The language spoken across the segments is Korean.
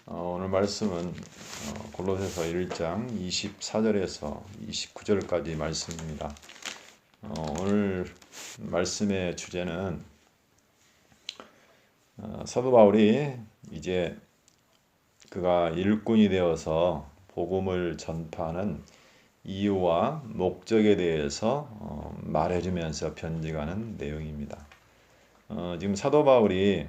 오늘 말씀은 골로새서 1장 24절에서 29절까지 말씀입니다. 오늘 말씀의 주제는 사도 바울이 이제 그가 일꾼이 되어서 복음을 전파하는 이유와 목적에 대해서 말해주면서 변증하는 내용입니다. 지금 사도 바울이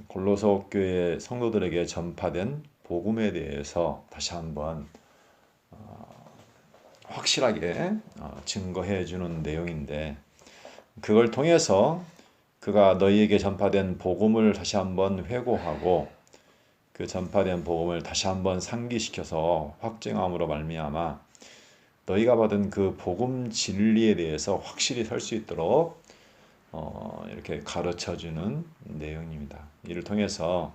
골로새 교회 성도들에게 전파된 복음에 대해서 다시 한번 확실하게 증거해 주는 내용인데, 그걸 통해서 그가 너희에게 전파된 복음을 다시 한번 회고하고 그 전파된 복음을 다시 한번 상기시켜서 확증함으로 말미암아 너희가 받은 그 복음 진리에 대해서 확실히 설 수 있도록 이렇게 가르쳐주는 내용입니다. 이를 통해서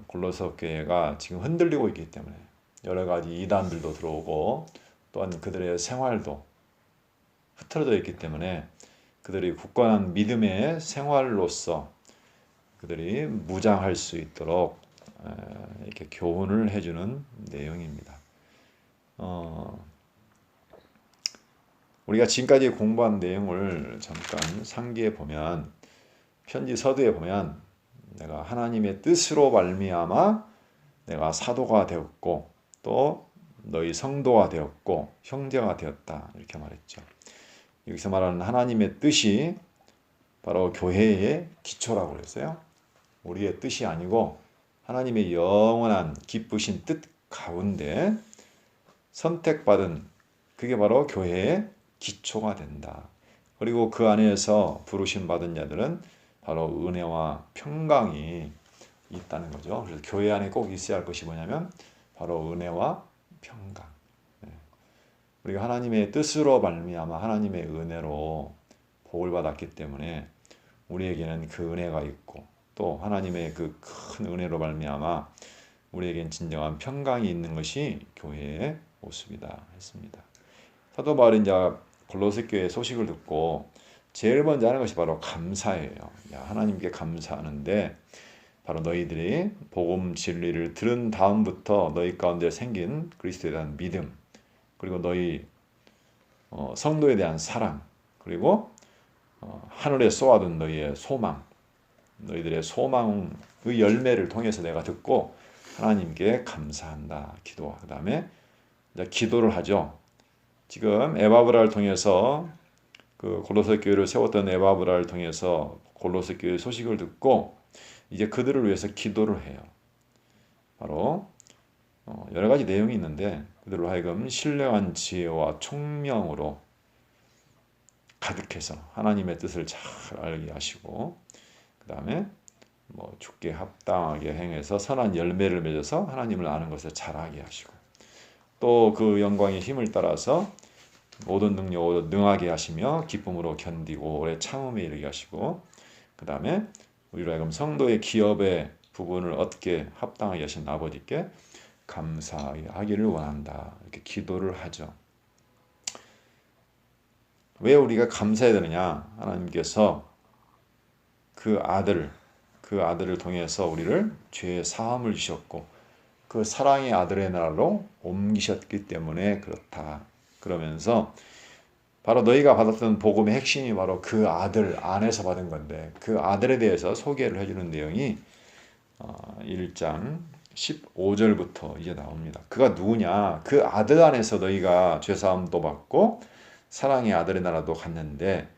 골로새 교회가 지금 흔들리고 있기 때문에 여러 가지 이단들도 들어오고 또한 그들의 생활도 흐트러져 있기 때문에 그들이 굳건한 믿음의 생활로서 그들이 무장할 수 있도록 이렇게 교훈을 해주는 내용입니다. 우리가 지금까지 공부한 내용을 잠깐 상기해 보면, 편지 서두에 보면 내가 하나님의 뜻으로 말미암아 내가 사도가 되었고 또 너희 성도가 되었고 형제가 되었다, 이렇게 말했죠. 여기서 말하는 하나님의 뜻이 바로 교회의 기초라고 그랬어요. 우리의 뜻이 아니고 하나님의 영원한 기쁘신 뜻 가운데 선택받은, 그게 바로 교회의 기초가 된다. 그리고 그 안에서 부르심 받은 자들은 바로 은혜와 평강이 있다는 거죠. 그래서 교회 안에 꼭 있어야 할 것이 뭐냐면 바로 은혜와 평강. 우리가 하나님의 뜻으로 말미암아 하나님의 은혜로 복을 받았기 때문에 우리에게는 그 은혜가 있고, 또 하나님의 그 큰 은혜로 말미암아 우리에겐 진정한 평강이 있는 것이 교회의 모습이다 했습니다. 사도 바울이 이제 골로새 교회 소식을 듣고 제일 먼저 하는 것이 바로 감사예요. 하나님께 감사하는데, 바로 너희들이 복음 진리를 들은 다음부터 너희 가운데 생긴 그리스도에 대한 믿음, 그리고 너희 성도에 대한 사랑, 그리고 하늘에 쏘아둔 너희의 소망, 너희들의 소망의 열매를 통해서 내가 듣고 하나님께 감사한다 기도하. 그 다음에 기도를 하죠. 지금 에바브라를 통해서 그 골로새 교회를 세웠던 에바브라를 통해서 골로새 교회 소식을 듣고 이제 그들을 위해서 기도를 해요. 바로 여러 가지 내용이 있는데, 그들로 하여금 신령한 지혜와 총명으로 가득해서 하나님의 뜻을 잘 알게 하시고, 그 다음에 주께 합당하게 행해서 선한 열매를 맺어서 하나님을 아는 것을 잘하게 하시고, 또 그 영광의 힘을 따라서 모든 능력으로 능하게 하시며 기쁨으로 견디고 오래 참음에 이르게 하시고, 그 다음에 우리로 하여금 성도의 기업의 부분을 얻게 합당하게 하신 아버지께 감사하기를 원한다, 이렇게 기도를 하죠. 왜 우리가 감사해야 되느냐? 하나님께서 그 아들을 통해서 우리를 죄의 사함을 주셨고 그 사랑의 아들의 나라로 옮기셨기 때문에 그렇다. 그러면서 바로 너희가 받았던 복음의 핵심이 바로 그 아들 안에서 받은 건데, 그 아들에 대해서 소개를 해주는 내용이 1장 15절부터 이제 나옵니다. 그가 누구냐? 그 아들 안에서 너희가 죄사함도 받고 사랑의 아들의 나라도 갔는데,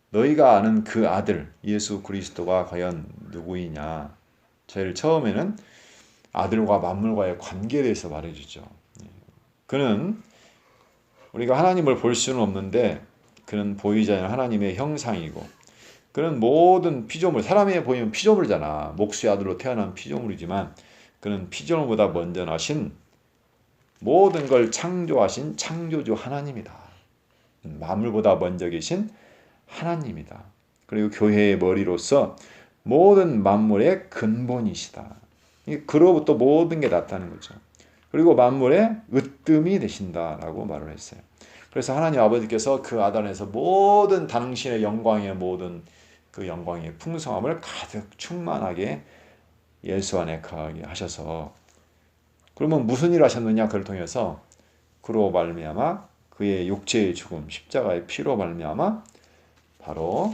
너희가 아는 그 아들 예수 그리스도가 과연 누구이냐? 제일 처음에는 아들과 만물과의 관계에 대해서 말해주죠. 그는 우리가 하나님을 볼 수는 없는데 그는 보이지 않는 하나님의 형상이고, 그는 모든 피조물, 사람에 보이면 피조물이잖아. 목수의 아들로 태어난 피조물이지만 그는 피조물보다 먼저 나신 모든 걸 창조하신 창조주 하나님이다. 만물보다 먼저 계신 하나님이다. 그리고 교회의 머리로서 모든 만물의 근본이시다. 그로부터 모든 게 났다는 거죠. 그리고 만물의 으뜸이 되신다라고 말을 했어요. 그래서 하나님 아버지께서 그 아들 안에서 모든 당신의 영광의 모든 그 영광의 풍성함을 가득 충만하게 예수 안에 거하게 하셔서 그러면 무슨 일 하셨느냐? 그를 통해서 그로 말미암아 그의 육체의 죽음 십자가의 피로 말미암아 바로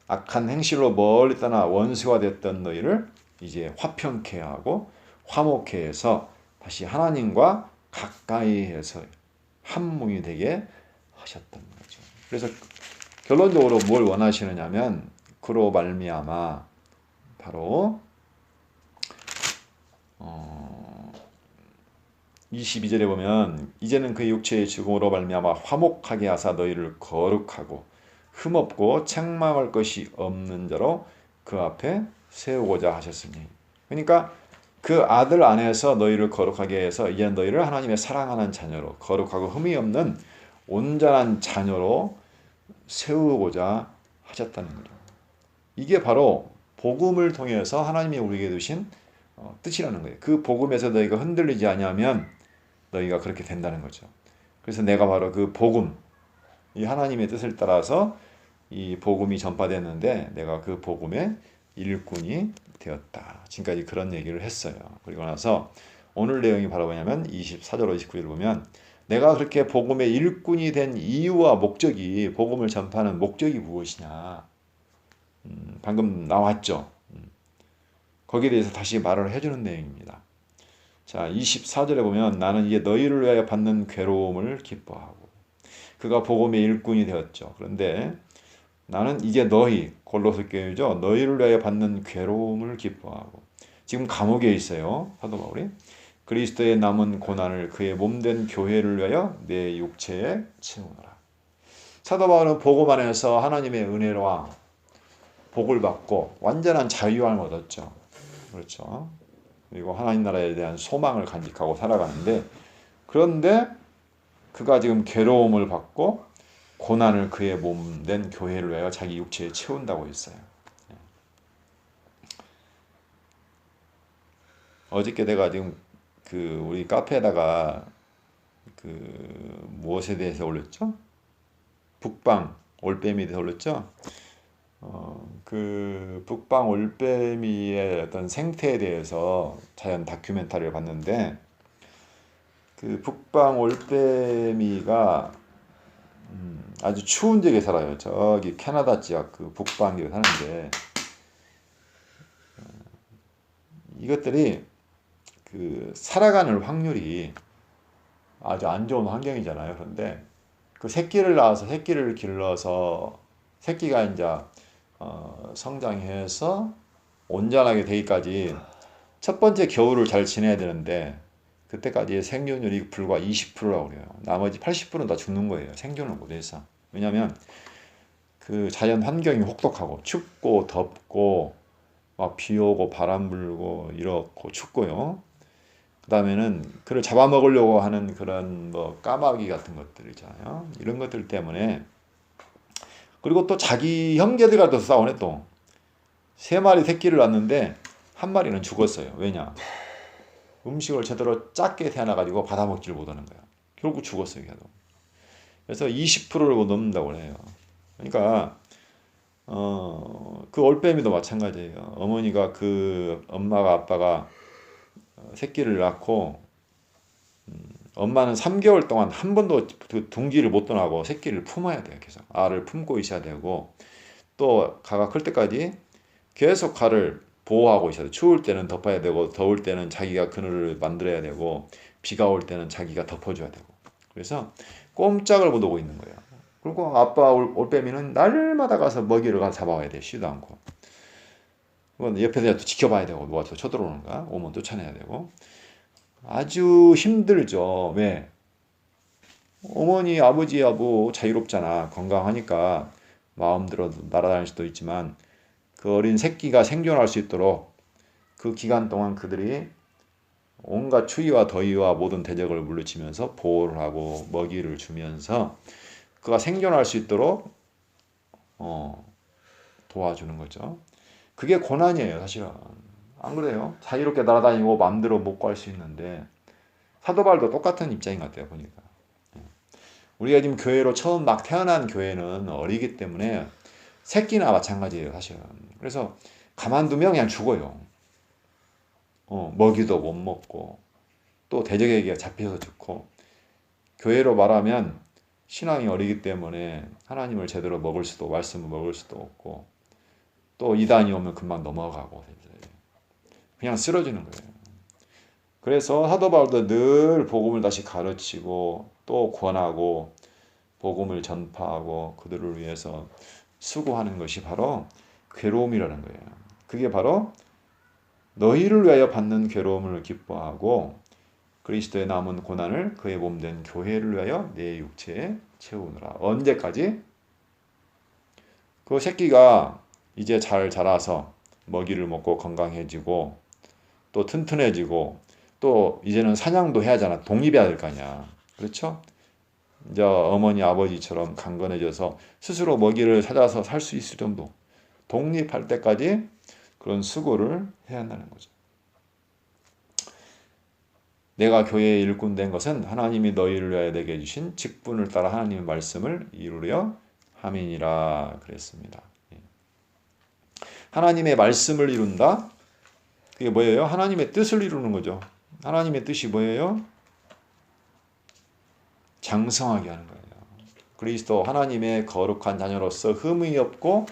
악한 행실로 멀리 떠나 원수가 됐던 너희를 이제 화평케 하고 화목케 해서 다시 하나님과 가까이 해서 한뭉이 되게 하셨던 거죠. 그래서 결론적으로 뭘 원하시느냐면 그로 말미암아 바로 22절에 보면 이제는 그의 육체의 죽음으로 말미암아 화목하게 하사 너희를 거룩하고 흠없고 책망할 것이 없는 자로 그 앞에 세우고자 하셨으니 그러니까 그 아들 안에서 너희를 거룩하게 해서 이제 너희를 하나님의 사랑하는 자녀로 거룩하고 흠이 없는 온전한 자녀로 세우고자 하셨다는 거죠. 이게 바로 복음을 통해서 하나님이 우리에게 주신 뜻이라는 거예요. 그 복음에서 너희가 흔들리지 않으면 너희가 그렇게 된다는 거죠. 그래서 내가 바로 그 복음, 이 하나님의 뜻을 따라서 이 복음이 전파됐는데 내가 그 복음의 일꾼이 되었다. 지금까지 그런 얘기를 했어요. 그리고 나서 오늘 내용이 바로 뭐냐면 24절 29절 보면 내가 그렇게 복음의 일꾼이 된 이유와 목적이 복음을 전파하는 목적이 무엇이냐. 방금 나왔죠. 거기에 대해서 다시 말을 해주는 내용입니다. 자, 24절에 보면 나는 이제 너희를 위하여 받는 괴로움을 기뻐하고 그가 복음의 일꾼이 되었죠. 그런데 나는 이제 너희 골로새 교회죠. 너희를 위하여 받는 괴로움을 기뻐하고 지금 감옥에 있어요. 사도 바울이 그리스도의 남은 고난을 그의 몸된 교회를 위하여 내 육체에 채우노라. 사도 바울은 복음 안에서 하나님의 은혜와 복을 받고 완전한 자유함을 얻었죠. 그렇죠. 그리고 하나님 나라에 대한 소망을 간직하고 살아가는데 그런데 그가 지금 괴로움을 받고 고난을 그의 몸된 교회를 위하여 자기 육체에 채운다고 했어요. 어저께 내가 지금 그 우리 카페에다가 그 무엇에 대해서 올렸죠? 북방 올빼미에 대해서 올렸죠? 그 북방 올빼미의 어떤 생태에 대해서 자연 다큐멘터리를 봤는데 그 북방 올빼미가 아주 추운 지역에 살아요. 저기 캐나다 지역 그 북방 지역에 사는데 이것들이 그 살아가는 확률이 아주 안 좋은 환경이잖아요. 그런데 그 새끼를 낳아서 새끼를 길러서 새끼가 이제 성장해서 온전하게 되기까지 첫 번째 겨울을 잘 지내야 되는데 그때까지 생존율이 불과 20%라고 그래요. 나머지 80%는 다 죽는 거예요. 생존을 못해서. 왜냐하면 그 자연 환경이 혹독하고 춥고 덥고 막 비 오고 바람 불고 이렇고 춥고요. 그 다음에는 그를 잡아먹으려고 하는 그런 뭐 까마귀 같은 것들 있잖아요. 이런 것들 때문에 그리고 또 자기 형제들과도 싸우네 또. 3마리 새끼를 낳았는데 1마리는 죽었어요. 왜냐? 음식을 제대로 작게 태어나가지고 받아먹지를 못하는 거야. 결국 죽었어요. 걔도. 그래서 20%를 넘는다고 해요. 그러니까 그 올빼미도 마찬가지예요. 어머니가 그 엄마가 아빠가 새끼를 낳고 엄마는 3개월 동안 한 번도 그 둥지를 못 떠나고 새끼를 품어야 돼요. 계속 알을 품고 있어야 되고 또 가가 클 때까지 계속 가를 보호하고 있어야 돼요. 추울 때는 덮어야 되고 더울 때는 자기가 그늘을 만들어야 되고 비가 올 때는 자기가 덮어줘야 되고 그래서 꼼짝을 못 하고 있는 거예요. 그리고 아빠 올빼미는 날마다 가서 먹이를 가서 잡아와야 돼요. 쉬지도 않고. 옆에서 또 지켜봐야 되고 누가 또 쳐들어오는가 오면 쫓아내야 되고 아주 힘들죠. 왜? 어머니 아버지 여보 자유롭잖아. 건강하니까 마음대로 날아다닐 수도 있지만 그 어린 새끼가 생존할 수 있도록 그 기간 동안 그들이 온갖 추위와 더위와 모든 대적을 물리치면서 보호를 하고 먹이를 주면서 그가 생존할 수 있도록 도와주는 거죠. 그게 고난이에요, 사실은. 안 그래요? 자유롭게 날아다니고 마음대로 먹고 할 수 있는데 사도 바울도 똑같은 입장인 것 같아요, 보니까. 우리가 지금 교회로 처음 막 태어난 교회는 어리기 때문에 새끼나 마찬가지예요, 사실은. 그래서 가만두면 그냥 죽어요. 먹이도 못 먹고 또 대적에게 잡혀서 죽고 교회로 말하면 신앙이 어리기 때문에 하나님을 제대로 먹을 수도 말씀을 먹을 수도 없고 또 이단이 오면 금방 넘어가고 그냥 쓰러지는 거예요. 그래서 사도 바울도 늘 복음을 다시 가르치고 또 권하고 복음을 전파하고 그들을 위해서 수고하는 것이 바로 괴로움이라는 거예요. 그게 바로 너희를 위하여 받는 괴로움을 기뻐하고 그리스도의 남은 고난을 그의 몸된 교회를 위하여 내 육체에 채우느라. 언제까지? 그 새끼가 이제 잘 자라서 먹이를 먹고 건강해지고 또 튼튼해지고 또 이제는 사냥도 해야 하잖아. 독립해야 될 거 아니야. 그렇죠? 이제 어머니 아버지처럼 강건해져서 스스로 먹이를 찾아서 살 수 있을 정도 독립할 때까지 그런 수고를 해야 한다는 거죠. 내가 교회의 일꾼 된 것은 하나님이 너희를 위하여 내게 주신 직분을 따라 하나님의 말씀을 이루려 함이니라 그랬습니다. 하나님의 말씀을 이룬다? 그게 뭐예요? 하나님의 뜻을 이루는 거죠. 하나님의 뜻이 뭐예요? 장성하게 하는 거예요. 그리스도 하나님의 거룩한 자녀로서 흠이 없고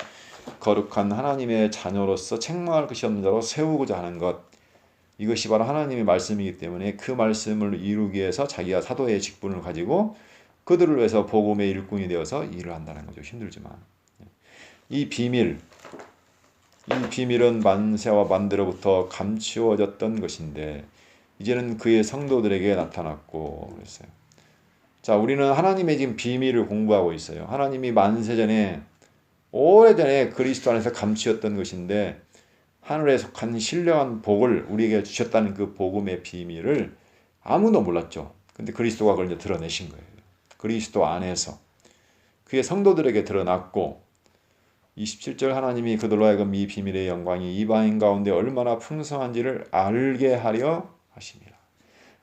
거룩한 하나님의 자녀로서 책망할 것이 없는 자로 세우고자 하는 것. 이것이 바로 하나님의 말씀이기 때문에 그 말씀을 이루기 위해서 자기가 사도의 직분을 가지고 그들을 위해서 복음의 일꾼이 되어서 일을 한다는 거죠. 힘들지만. 이 비밀은 만세와 만대로부터 감추어졌던 것인데 이제는 그의 성도들에게 나타났고 그랬어요. 자, 우리는 하나님의 지금 비밀을 공부하고 있어요. 하나님이 만세전에 오래전에 그리스도 안에서 감추었던 것인데 하늘에 속한 신령한 복을 우리에게 주셨다는 그 복음의 비밀을 아무도 몰랐죠. 근데 그리스도가 그걸 이제 드러내신 거예요. 그리스도 안에서 그의 성도들에게 드러났고 27절 하나님이 그들로 하여금 이 비밀의 영광이 이방인 가운데 얼마나 풍성한지를 알게 하려 하십니다.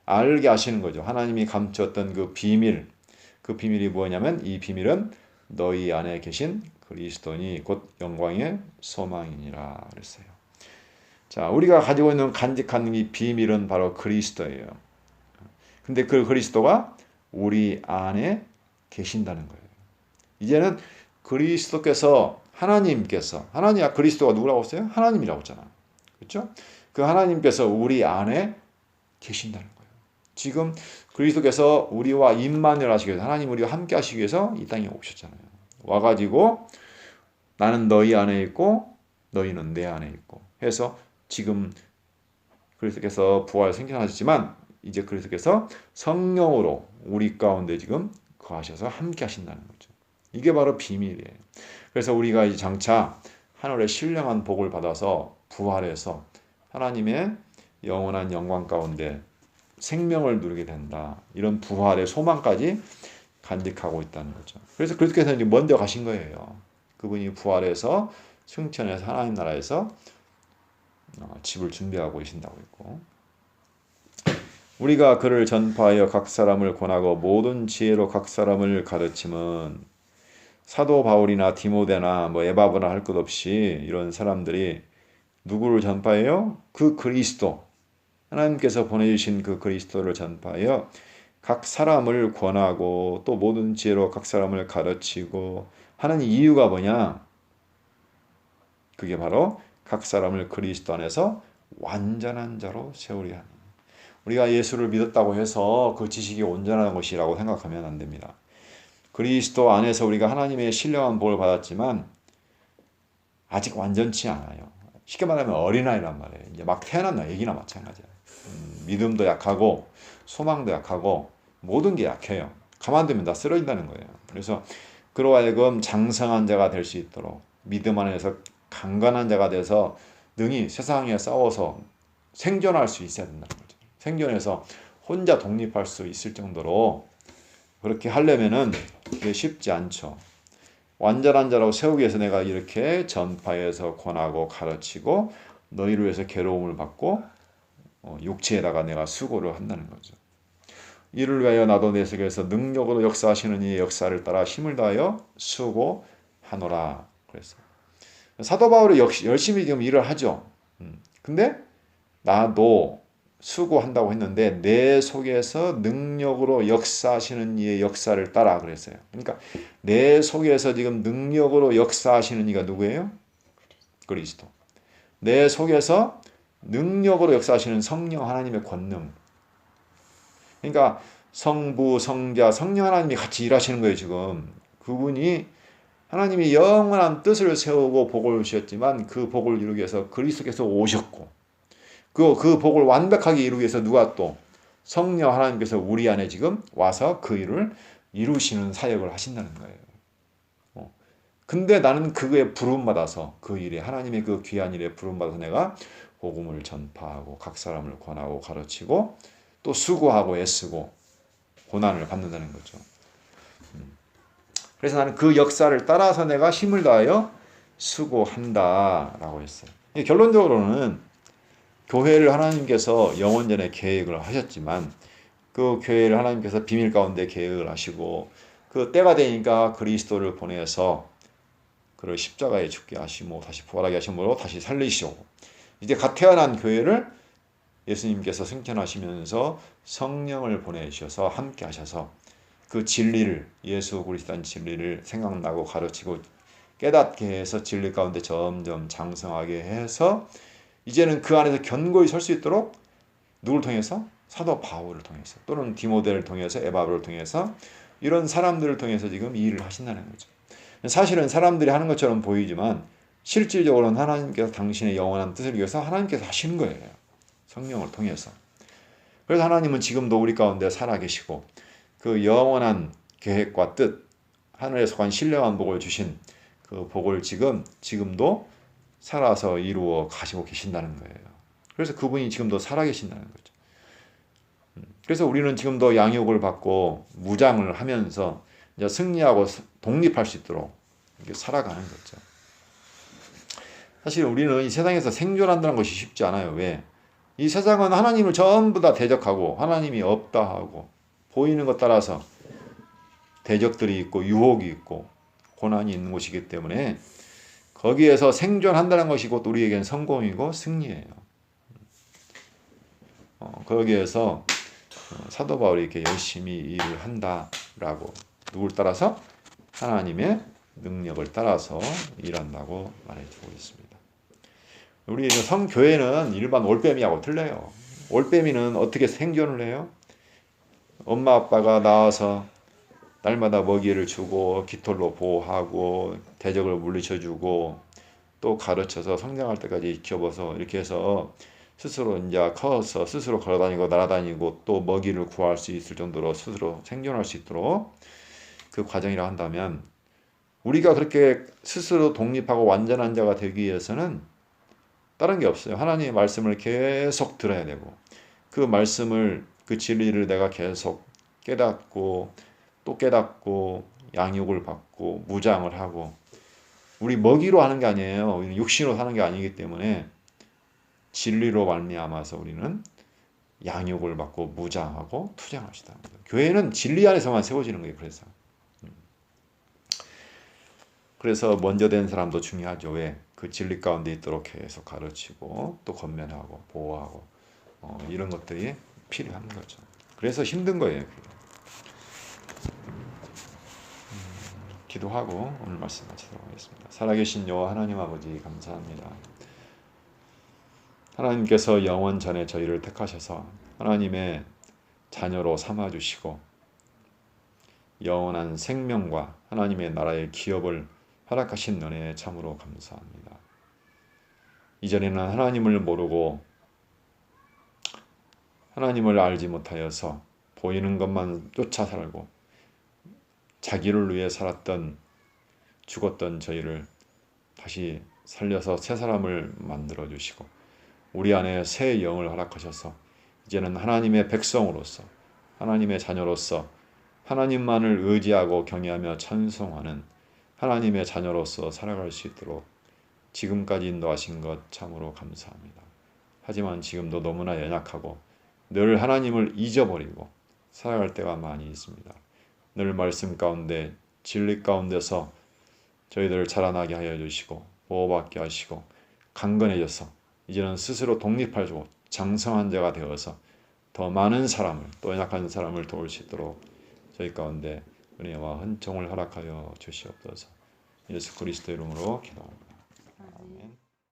알게 하시는 거죠. 하나님이 감추었던 그 비밀이 뭐냐면 이 비밀은 너희 안에 계신 그리스도니 곧 영광의 소망이니라 그랬어요. 자, 우리가 가지고 있는 간직한 이 비밀은 바로 그리스도예요. 근데 그 그리스도가 우리 안에 계신다는 거예요. 이제는 그리스도께서 하나님이야 그리스도가 누구라고 했어요? 하나님이라고 했잖아. 그렇죠? 그 하나님께서 우리 안에 계신다는 거예요. 지금 그리스도께서 우리와 임마누엘 하시기 위해서 하나님 우리와 함께 하시기 위해서 이 땅에 오셨잖아요. 와가지고 나는 너희 안에 있고 너희는 내 안에 있고 해서 지금 그리스도께서 부활 생겨나셨지만 이제 그리스도께서 성령으로 우리 가운데 지금 거하셔서 함께 하신다는 거죠. 이게 바로 비밀이에요. 그래서 우리가 이제 장차 하늘의 신령한 복을 받아서 부활해서 하나님의 영원한 영광 가운데 생명을 누리게 된다. 이런 부활의 소망까지 간직하고 있다는 거죠. 그래서 그리스도께서 이제 먼저 가신 거예요. 그분이 부활해서 승천해서 하나님 나라에서 집을 준비하고 계신다고 했고 우리가 그를 전파하여 각 사람을 권하고 모든 지혜로 각 사람을 가르침은 사도 바울이나 디모데나 에바브나 할 것 없이 이런 사람들이 누구를 전파해요? 그 그리스도 하나님께서 보내주신 그 그리스도를 전파하여 각 사람을 권하고 또 모든 지혜로 각 사람을 가르치고 하는 이유가 뭐냐? 그게 바로 각 사람을 그리스도 안에서 완전한 자로 세우려 하니. 우리가 예수를 믿었다고 해서 그 지식이 온전한 것이라고 생각하면 안 됩니다. 그리스도 안에서 우리가 하나님의 신령한 복을 받았지만 아직 완전치 않아요. 쉽게 말하면 어린아이란 말이에요. 이제 막 태어난 애기나 마찬가지야. 믿음도 약하고 소망도 약하고 모든 게 약해요. 가만두면 다 쓰러진다는 거예요. 그래서 그로 하여금 장성한 자가 될 수 있도록 믿음 안에서 강건한 자가 돼서 능히 세상에 싸워서 생존할 수 있어야 된다는 거죠. 생존해서 혼자 독립할 수 있을 정도로 그렇게 하려면은 그게 쉽지 않죠. 완전한 자라고 세우기 위해서 내가 이렇게 전파해서 권하고 가르치고 너희를 위해서 괴로움을 받고 육체에다가 내가 수고를 한다는 거죠. 이를 위하여 나도 내 속에서 능력으로 역사하시는 이의 역사를 따라 힘을 다하여 수고하노라 그랬어요. 사도 바울이 역시 열심히 지금 일을 하죠. 근데 나도 수고한다고 했는데 내 속에서 능력으로 역사하시는 이의 역사를 따라 그랬어요. 그러니까 내 속에서 지금 능력으로 역사하시는 이가 누구예요? 그리스도. 내 속에서 능력으로 역사하시는 성령 하나님의 권능. 그러니까 성부, 성자, 성령 하나님이 같이 일하시는 거예요, 지금. 그분이 하나님이 영원한 뜻을 세우고 복을 주셨지만 그 복을 이루기 위해서 그리스도께서 오셨고 그 복을 완벽하게 이루기 위해서 누가 또 성령 하나님께서 우리 안에 지금 와서 그 일을 이루시는 사역을 하신다는 거예요. 근데 나는 그거에 부름받아서 그 일에 하나님의 그 귀한 일에 부름받아서 내가 복음을 전파하고 각 사람을 권하고 가르치고 또 수고하고 애쓰고 고난을 받는다는 거죠. 그래서 나는 그 역사를 따라서 내가 힘을 다하여 수고한다라고 했어요. 결론적으로는 교회를 하나님께서 영원전에 계획을 하셨지만 그 교회를 하나님께서 비밀 가운데 계획을 하시고 그 때가 되니까 그리스도를 보내서 그를 십자가에 죽게 하시고 다시 부활하게 하심으로 다시 살리시고 이제 갓 태어난 교회를 예수님께서 승천하시면서 성령을 보내주셔서 함께 하셔서 그 진리를 예수 그리스도의 진리를 생각나고 가르치고 깨닫게 해서 진리 가운데 점점 장성하게 해서 이제는 그 안에서 견고히 설 수 있도록 누구를 통해서? 사도 바울을 통해서 또는 디모데를 통해서 에바브를 통해서 이런 사람들을 통해서 지금 이 일을 하신다는 거죠. 사실은 사람들이 하는 것처럼 보이지만 실질적으로는 하나님께서 당신의 영원한 뜻을 위해서 하나님께서 하시는 거예요. 성령을 통해서. 그래서 하나님은 지금도 우리 가운데 살아계시고 그 영원한 계획과 뜻, 하늘에서 간 신령한 복을 주신 그 복을 지금도 살아서 이루어 가시고 계신다는 거예요. 그래서 그분이 지금도 살아계신다는 거죠. 그래서 우리는 지금도 양육을 받고 무장을 하면서 이제 승리하고 독립할 수 있도록 이렇게 살아가는 거죠. 사실 우리는 이 세상에서 생존한다는 것이 쉽지 않아요. 왜? 이 세상은 하나님을 전부 다 대적하고 하나님이 없다 하고 보이는 것 따라서 대적들이 있고 유혹이 있고 고난이 있는 곳이기 때문에 거기에서 생존한다는 것이 곧 우리에겐 성공이고 승리예요. 거기에서 사도 바울이 이렇게 열심히 일을 한다라고 누굴 따라서? 하나님의 능력을 따라서 일한다고 말해주고 있습니다. 우리 성교회는 일반 올빼미하고 틀려요. 올빼미는 어떻게 생존을 해요? 엄마 아빠가 낳아서 날마다 먹이를 주고 깃털로 보호하고 대적을 물리쳐주고 또 가르쳐서 성장할 때까지 키워서 이렇게 해서 스스로 이제 커서 스스로 걸어다니고 날아다니고 또 먹이를 구할 수 있을 정도로 스스로 생존할 수 있도록 그 과정이라 한다면 우리가 그렇게 스스로 독립하고 완전한 자가 되기 위해서는 다른 게 없어요. 하나님의 말씀을 계속 들어야 되고 그 말씀을 그 진리를 내가 계속 깨닫고 또 깨닫고 양육을 받고 무장을 하고 우리 먹이로 하는 게 아니에요. 우리는 육신으로 사는 게 아니기 때문에 진리로 말미암아서 우리는 양육을 받고 무장하고 투쟁하시다. 교회는 진리 안에서만 세워지는 거예요. 그래서 먼저 된 사람도 중요하죠. 왜? 그 진리 가운데 있도록 계속 가르치고 또 권면하고 보호하고 이런 것들이 필요한 거죠. 그래서 힘든 거예요. 기도하고 오늘 말씀 마치도록 하겠습니다. 살아계신 여호와 하나님 아버지 감사합니다. 하나님께서 영원 전에 저희를 택하셔서 하나님의 자녀로 삼아주시고 영원한 생명과 하나님의 나라의 기업을 허락하신 은혜에 참으로 감사합니다. 이전에는 하나님을 모르고 하나님을 알지 못하여서 보이는 것만 쫓아 살고 자기를 위해 살았던 죽었던 저희를 다시 살려서 새 사람을 만들어 주시고 우리 안에 새 영을 허락하셔서 이제는 하나님의 백성으로서 하나님의 자녀로서 하나님만을 의지하고 경외하며 찬송하는 하나님의 자녀로서 살아갈 수 있도록 지금까지 인도하신 것 참으로 감사합니다. 하지만 지금도 너무나 연약하고 늘 하나님을 잊어버리고 살아갈 때가 많이 있습니다. 늘 말씀 가운데 진리 가운데서 저희들을 자라나게 하여 주시고 보호받게 하시고 강건해져서 이제는 스스로 독립하고 장성한 자가 되어서 더 많은 사람을, 또 연약한 사람을 도울 수 있도록 저희 가운데 은혜와 헌정을 허락하여 주시옵소서. 예수 그리스도 이름으로 기도합니다.